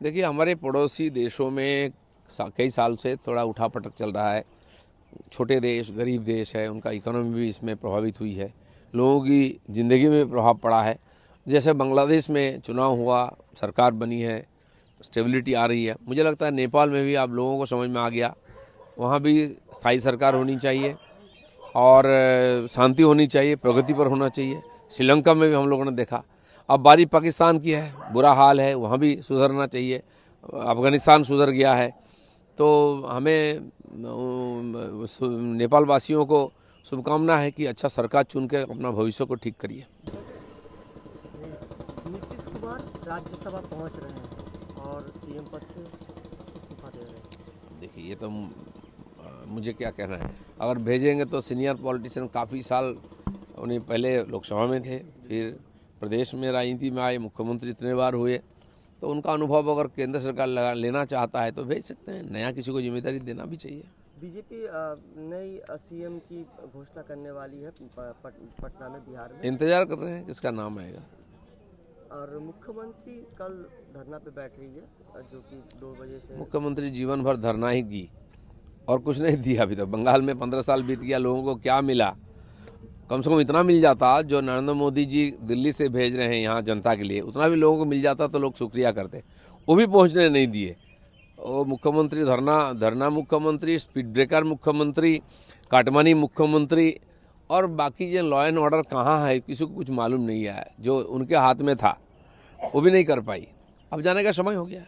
देखिए, हमारे पड़ोसी देशों में कई साल से थोड़ा उठापटक चल रहा है। छोटे देश, गरीब देश है, उनका इकोनॉमी भी इसमें प्रभावित हुई है, लोगों की ज़िंदगी में प्रभाव पड़ा है। जैसे बांग्लादेश में चुनाव हुआ, सरकार बनी है, स्टेबिलिटी आ रही है। मुझे लगता है नेपाल में भी आप लोगों को समझ में आ गया, वहाँ भी स्थायी सरकार होनी चाहिए और शांति होनी चाहिए, प्रगति पर होना चाहिए। श्रीलंका में भी हम लोगों ने देखा। अब बारी पाकिस्तान की है, बुरा हाल है, वहाँ भी सुधरना चाहिए। अफ़गानिस्तान सुधर गया है। तो हमें नेपाल वासियों को शुभकामना है कि अच्छा सरकार चुन के अपना भविष्य को ठीक करिए। नीतीश कुमार राज्यसभा पहुंच रहे हैं और सीएम पद से इस्तीफा दे रहे हैं। देखिए, ये तो मुझे क्या कहना है। अगर भेजेंगे तो सीनियर पॉलिटिशियन काफ़ी साल उन्हें पहले लोकसभा में थे, फिर प्रदेश में राजनीति में आए, मुख्यमंत्री इतने बार हुए, तो उनका अनुभव अगर केंद्र सरकार लेना चाहता है तो भेज सकते हैं। नया किसी को जिम्मेदारी देना भी चाहिए। बीजेपी नई सीएम की घोषणा करने वाली है पटना में, बिहार में। इंतजार कर रहे हैं किसका नाम आएगा। और मुख्यमंत्री कल धरना पे बैठ रही है, जो कि 2 बजे से। मुख्यमंत्री जीवन भर धरना ही की और कुछ नहीं दिया अभी तक। बंगाल में 15 साल बीत गया, लोगों को क्या मिला? कम से कम इतना मिल जाता जो नरेंद्र मोदी जी दिल्ली से भेज रहे हैं यहाँ जनता के लिए, उतना भी लोगों को मिल जाता तो लोग शुक्रिया करते। वो भी पहुँचने नहीं दिए। वो मुख्यमंत्री धरना मुख्यमंत्री, स्पीड ब्रेकर मुख्यमंत्री, काटमानी मुख्यमंत्री और बाकी जो लॉ एंड ऑर्डर कहाँ है किसी को कुछ मालूम नहीं है। जो उनके हाथ में था वो भी नहीं कर पाई। अब जाने का समय हो गया।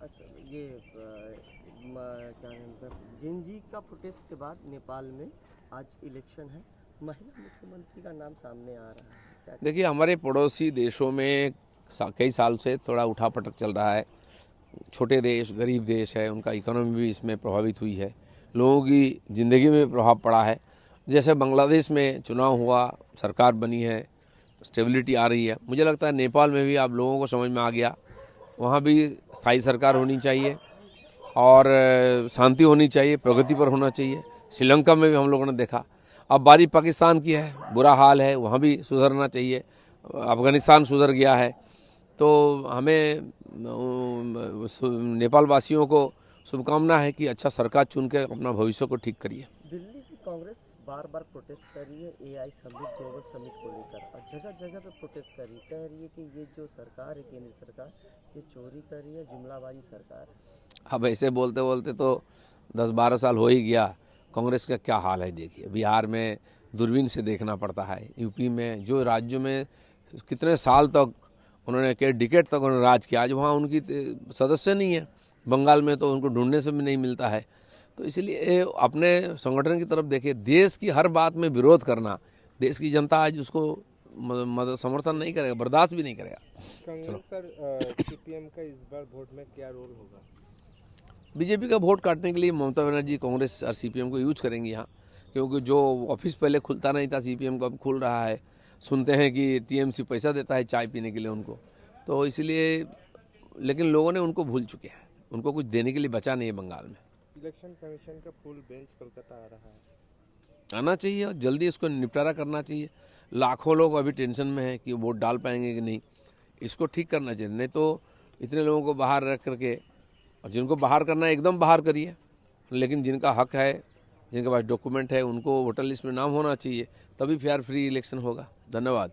अच्छा, ये क्या नाम है, जिंजी का प्रोटेस्ट के बाद नेपाल में आज इलेक्शन है, महिला मुख्यमंत्री का नाम सामने आ रहा है। देखिए, हमारे पड़ोसी देशों में कई साल से थोड़ा उठापटक चल रहा है। छोटे देश, गरीब देश है, उनका इकोनॉमी भी इसमें प्रभावित हुई है, लोगों की ज़िंदगी में प्रभाव पड़ा है। जैसे बांग्लादेश में चुनाव हुआ, सरकार बनी है, स्टेबिलिटी आ रही है। मुझे लगता है नेपाल में भी आप लोगों को समझ में आ गया, वहाँ भी स्थायी सरकार होनी चाहिए और शांति होनी चाहिए, प्रगति पर होना चाहिए। श्रीलंका में भी हम लोगों ने देखा। अब बारी पाकिस्तान की है, बुरा हाल है, वहाँ भी सुधरना चाहिए। अफ़गानिस्तान सुधर गया है। तो हमें नेपाल वासियों को शुभकामना है कि अच्छा सरकार चुन के अपना भविष्य को ठीक करिए। दिल्ली की कांग्रेस बार बार प्रोटेस्ट कर रही है एआई समिट, ग्लोबल समिट को लेकर, और जगह जगह पे प्रोटेस्ट कर रही है, कह रही है कि ये जो सरकार है, केंद्र सरकार, ये चोरी कर रही है, जुमलाबाजी सरकार है। अब ऐसे बोलते बोलते तो 10-12 साल हो ही गया। कांग्रेस का क्या हाल है देखिए। बिहार में दूरबीन से देखना पड़ता है, यूपी में जो राज्यों में कितने साल तक उन्होंने के डिकेट तक उन्होंने राज किया, आज वहाँ उनकी सदस्य नहीं है। बंगाल में तो उनको ढूंढने से भी नहीं मिलता है। तो इसलिए अपने संगठन की तरफ देखिए, देश की हर बात में विरोध करना, देश की जनता आज उसको समर्थन नहीं करेगा, बर्दाश्त भी नहीं करेगा। कांग्रेस सर, सीपीएम का इस बार वोट में क्या रोल होगा? बीजेपी का वोट काटने के लिए ममता बनर्जी कांग्रेस और सीपीएम को यूज करेंगी यहाँ, क्योंकि जो ऑफिस पहले खुलता नहीं था सीपीएम का अब खुल रहा है। सुनते हैं कि टीएमसी पैसा देता है चाय पीने के लिए उनको, तो इसलिए, लेकिन लोगों ने उनको भूल चुके हैं, उनको कुछ देने के लिए बचा नहीं है बंगाल में। इलेक्शन कमीशन का फुल बेंच कोलकाता आ रहा है, आना चाहिए और जल्दी इसको निपटारा करना चाहिए। लाखों लोग अभी टेंशन में है कि वोट डाल पाएंगे कि नहीं, इसको ठीक करना चाहिए। नहीं तो इतने लोगों को बाहर रख करके, और जिनको बाहर करना है एकदम बाहर करिए, लेकिन जिनका हक है, जिनके पास डॉक्यूमेंट है, उनको वोटर लिस्ट में नाम होना चाहिए, तभी फेयर फ्री इलेक्शन होगा। धन्यवाद।